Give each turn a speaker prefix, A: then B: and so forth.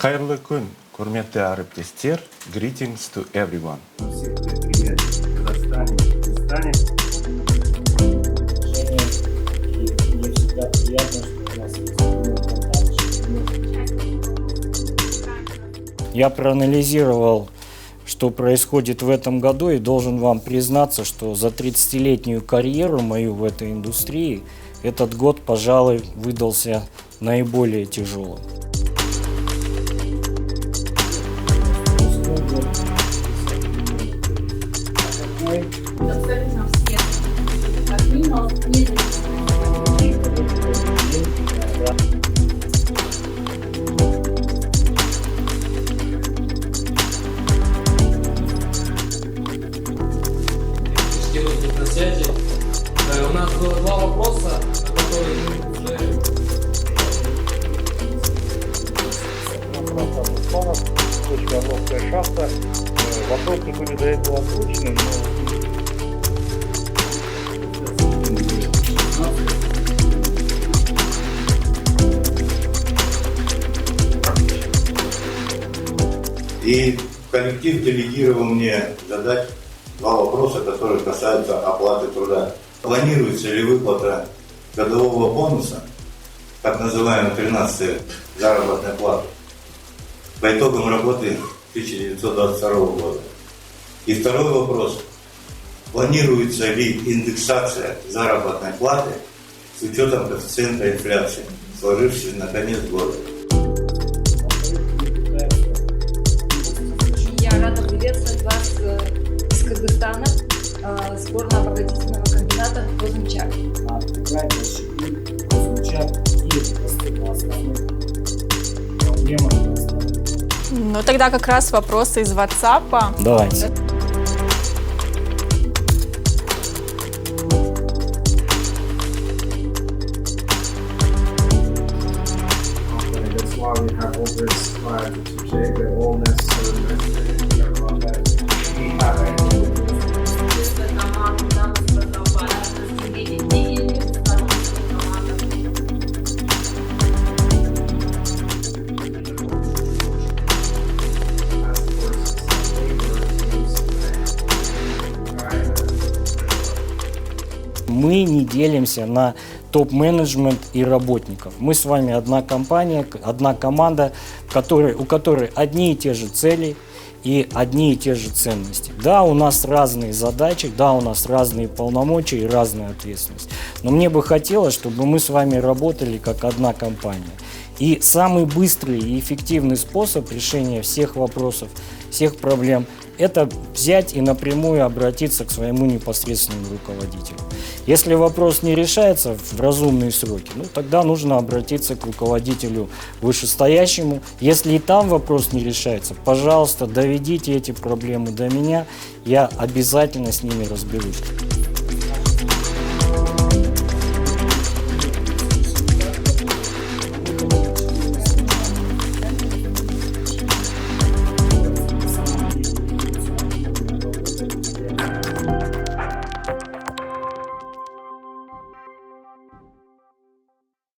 A: Hayırlı gün, kurmetli әріптестер. Greetings to everyone.
B: Всех предприятий в Казахстане и Кыргызстане.
C: И мне всегда приятно, что у нас есть контакт. Я проанализировал, что происходит в этом году, и должен вам признаться, что за 30-летнюю карьеру мою в этой индустрии этот год, пожалуй, выдался наиболее тяжелым.
D: Абсолютно все. Как минимум,
E: на связи. У нас было два вопроса, которые мы уже...
B: Очень Орловская шахта. Вопросы были до этого озвучены, но...
F: И коллектив делегировал мне задать два вопроса, которые касаются оплаты труда. Планируется ли выплата годового бонуса, так называемой 13-й заработной платы, по итогам работы 1922 года? И второй вопрос. Планируется ли индексация заработной платы с учетом коэффициента инфляции, сложившейся на конец года?
D: я рада приветствовать вас из Кыргызстана, сборная обогатительного комбината «Розенчак».
G: Ну тогда как раз вопросы из WhatsApp.
C: Давайте.
H: That's why we have always tried to check all necessary measures about that. We have
C: Мы не делимся на топ-менеджмент и работников. Мы с вами одна компания, одна команда, у которой одни и те же цели и одни и те же ценности. Да, у нас разные задачи, да, у нас разные полномочия и разная ответственность. Но мне бы хотелось, чтобы мы с вами работали как одна компания. И самый быстрый и эффективный способ решения всех вопросов, всех проблем – это взять и напрямую обратиться к своему непосредственному руководителю. Если вопрос не решается в разумные сроки, тогда нужно обратиться к руководителю вышестоящему. Если и там вопрос не решается, пожалуйста, доведите эти проблемы до меня, я обязательно с ними разберусь.